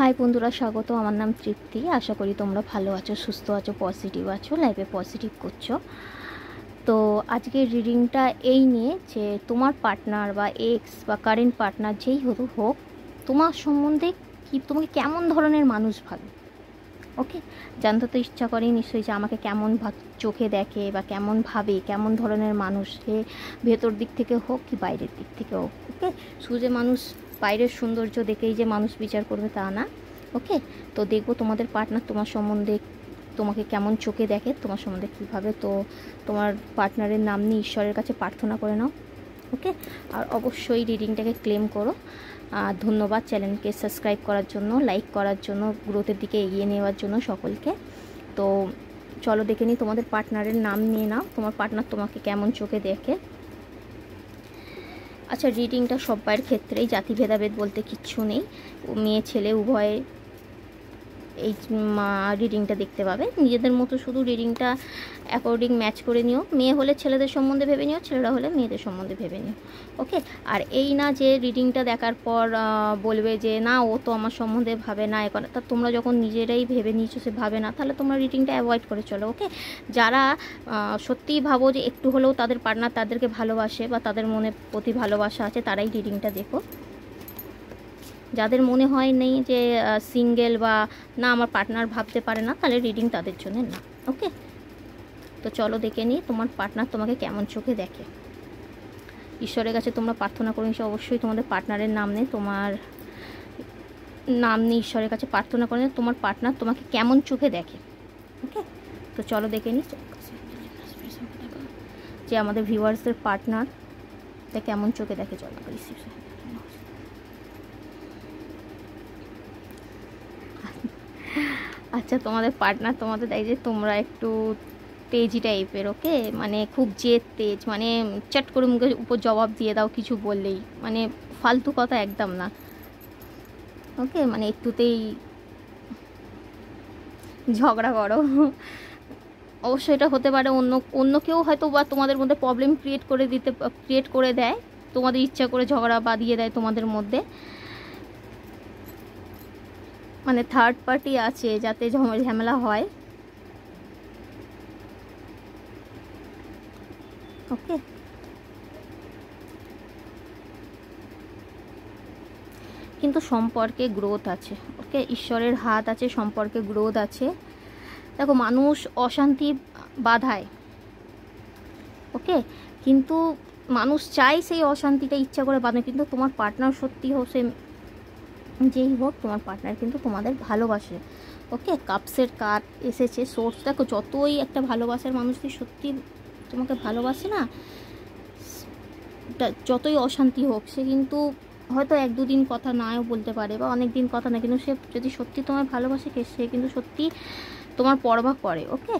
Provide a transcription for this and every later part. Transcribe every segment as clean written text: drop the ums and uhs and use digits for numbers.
High বন্ধুরা, স্বাগত। আমার নাম তৃপ্তি। আশা করি তোমরা ভালো আছো, সুস্থ আছো, পজিটিভ আছো, লাইফে পজিটিভ করছো। তো আজকের রিডিংটা এই নিয়ে যে তোমার পার্টনার বা এক্স বা কারেন্ট পার্টনার যেই হোক তোমার সম্বন্ধে তোমাকে কেমন ধরনের মানুষ ভাবে। ওকে, জানতে তো ইচ্ছা করে নিশ্চয়ই যে আমাকে কেমন চোখে দেখে বা কেমন ভাবে, কেমন ধরনের মানুষ, সে ভেতর দিক থেকে হোক কি বাইরের দিক থেকে হোক। ওকে, শুধু যে মানুষ বাইরের সৌন্দর্য দেখেই যে মানুষ বিচার করবে তা না। ওকে, তো দেখবো তোমাদের পার্টনার তোমার সম্বন্ধে তোমাকে কেমন চোখে দেখে, তোমার সম্বন্ধে কীভাবে। তো তোমার পার্টনারের নাম নিয়ে ঈশ্বরের কাছে প্রার্থনা করে নাও। ওকে, আর অবশ্যই রিডিংটাকে ক্লেম করো। ধন্যবাদ চ্যানেলকে সাবস্ক্রাইব করার জন্য, লাইক করার জন্য, গ্রোথের দিকে এগিয়ে নেওয়ার জন্য সকলকে। তো চলো দেখে নিই তোমাদের পার্টনারের নাম নিয়ে নাও, তোমার পার্টনার তোমাকে কেমন চোখে দেখে। আচ্ছা, রিডিংটা সবার ক্ষেত্রেই, জাতি ভেদাভেদ বলতে কিচ্ছু নেই, মেয়ে ছেলে উভয়ে এই রিডিংটা দেখতে পাবে। নিজেদের মতো শুধু রিডিংটা অ্যাকর্ডিং ম্যাচ করে নিও। মেয়ে হলে ছেলেদের সম্বন্ধে ভেবে নিও, ছেলেরা হলে মেয়েদের সম্বন্ধে ভেবে নিও। ওকে, আর এই না যে রিডিংটা দেখার পর বলবে যে না ও তো আমার সম্বন্ধে ভাবে না, এখন তা তোমরা যখন নিজেরাই ভেবে নিয়েছো সে ভাবে না, তাহলে তোমরা রিডিংটা অ্যাভয়েড করে চলো। ওকে, যারা সত্যিই ভাবো যে একটু হলেও তাদের পার্টনার তাদেরকে ভালোবাসে বা তাদের মনে প্রতি ভালোবাসা আছে, তারাই রিডিংটা দেখো। যাদের মনে হয় নেই যে সিঙ্গেল বা না আমার পার্টনার ভাবতে পারে না, তাহলে রিডিং তাদের জন্য না। ওকে, তো চলো দেখে নিই তোমার পার্টনার তোমাকে কেমন চোখে দেখে। ঈশ্বরের কাছে তোমরা প্রার্থনা করে নিশ্চয়, অবশ্যই তোমাদের পার্টনারের নাম নেই, তোমার নাম নিয়ে ঈশ্বরের কাছে প্রার্থনা করে তোমার পার্টনার তোমাকে কেমন চোখে দেখে। ওকে, তো চলো দেখে নিই যে আমাদের ভিউয়ার্সদের পার্টনার তা কেমন চোখে দেখে। চলো আচ্ছা, তোমাদের পার্টনার তোমাদের দেয় যে তোমরা একটু তেজি টাইপের। ওকে, মানে খুব জেদ তেজ, মানে চট করে মুখের উপর জবাব দিয়ে দাও কিছু বললেই, মানে ফালতু কথা একদম না। ওকে, মানে একটুতেই ঝগড়া করো। অবশ্যই এটা হতে পারে অন্য কেউ হয়তো বা তোমাদের মধ্যে প্রবলেম ক্রিয়েট করে দেয়, তোমাদের ইচ্ছা করে ঝগড়া বাঁধিয়ে দেয় তোমাদের মধ্যে, মানে থার্ড পার্টি আছে যাতে ঝামেলা হয়। ওকে, কিন্তু সম্পর্কে গ্রোথ আছে। ওকে, ঈশ্বরের হাত আছে, সম্পর্কে গ্রোথ আছে। দেখো, মানুষ অশান্তি বাধায়। ওকে, কিন্তু মানুষ চাই সেই অশান্তিটা ইচ্ছা করে বাঁধে, কিন্তু তোমার পার্টনার সত্যি হোক সে যেই হোক, তোমার পার্টনার কিন্তু তোমাদের ভালোবাসে। ওকে, কাপসের কার্ড এসেছে, সোর্স। দেখো, যতই একটা ভালোবাসার মানুষ সত্যি তোমাকে ভালোবাসে না, যতই অশান্তি হোক সে কিন্তু হয়তো এক দুদিন কথা নাও বলতে পারে বা অনেক দিন কথা না, কিন্তু সে যদি সত্যি তোমার ভালোবাসে সে কিন্তু সত্যি তোমার পরোয়া করে। ওকে,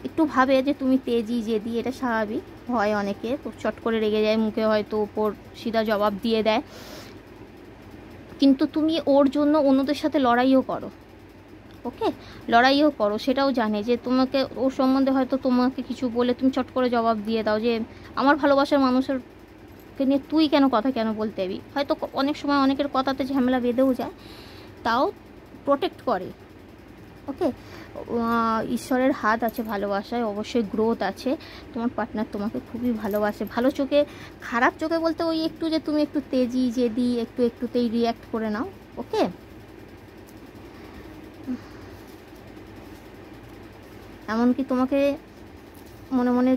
একটু ভাবে যে তুমি তেজি জেদি, এটা স্বাভাবিক হয়, অনেকে তো চট করে রেগে যায়, মুখে হয়তো উপর সিধা জবাব দিয়ে দেয়, কিন্তু তুমি ওর জন্য অন্যদের সাথে লড়াইও করো। ওকে, লড়াইও করো, সেটাও জানে যে তোমাকে ওর সম্বন্ধে হয়তো তোমাকে কিছু বলে তুমি চট করে জবাব দিয়ে দাও যে আমার ভালোবাসার মানুষের নিয়ে তুই কথা কেন বলতে যাবি। হয়তো অনেক সময় অনেকের কথাতে ঝামেলা বেঁধেও যায়, তাও প্রোটেক্ট করে। ওকে, ঈশ্বরের হাত আছে ভালোবাসায়, অবশ্যই গ্রোথ আছে। তোমার পার্টনার তোমাকে খুবই ভালোবাসে, ভালো চোখে, খারাপ চোখে বলতে ওই একটু যে তুমি একটু তেজি জেদি একটুতেই রিয়্যাক্ট করে নাও। ওকে, এমনকি তোমাকে মনে মনে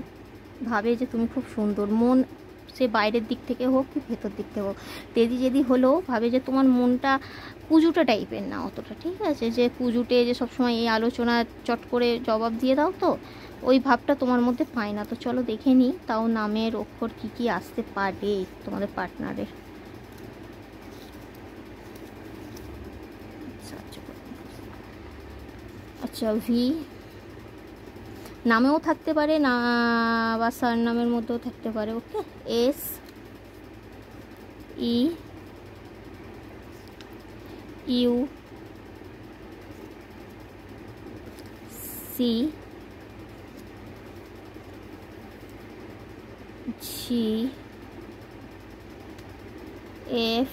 ভাবে যে তুমি খুব সুন্দর, মন সে বাইরের দিক থেকে হোক কি ভেতর দিক থেকে হোক, তেজি যেদি হলেও ভাবে যে তোমার মনটা কুজুটে টাইপের না অতটা, ঠিক আছে, যে কুজুটে যে সবসময় এই আলোচনা চট করে জবাব দিয়ে দাও, তো ওই ভাবটা তোমার মধ্যে পায় না। তো চলো দেখে নিই তাও নামের অক্ষর কি কি আসতে পারে তোমাদের পার্টনারের। আচ্ছা, ভি নামেও থাকতে পারে না বা সার নামের মধ্যেও থাকতে পারে। Okay, S E U C G F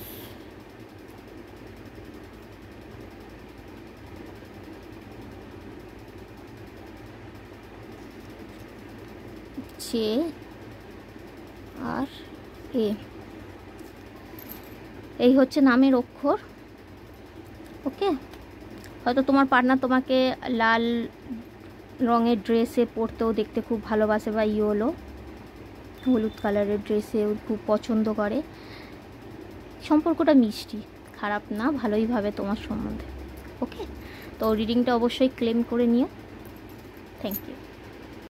J R A, এই হচ্ছে নামের অক্ষর। ওকে, হয়তো তোমার পার্টনার তোমাকে লাল রঙের ড্রেসে পরতেও দেখতে খুব ভালোবাসে, বা ইয়েলো হলুদ কালারের ড্রেসেও খুব পছন্দ করে। সম্পর্কটা মিষ্টি, খারাপ না, ভালোই ভাবে তোমার সম্বন্ধে। ওকে, তো রিডিংটা অবশ্যই ক্লেম করে নিও। Thank you.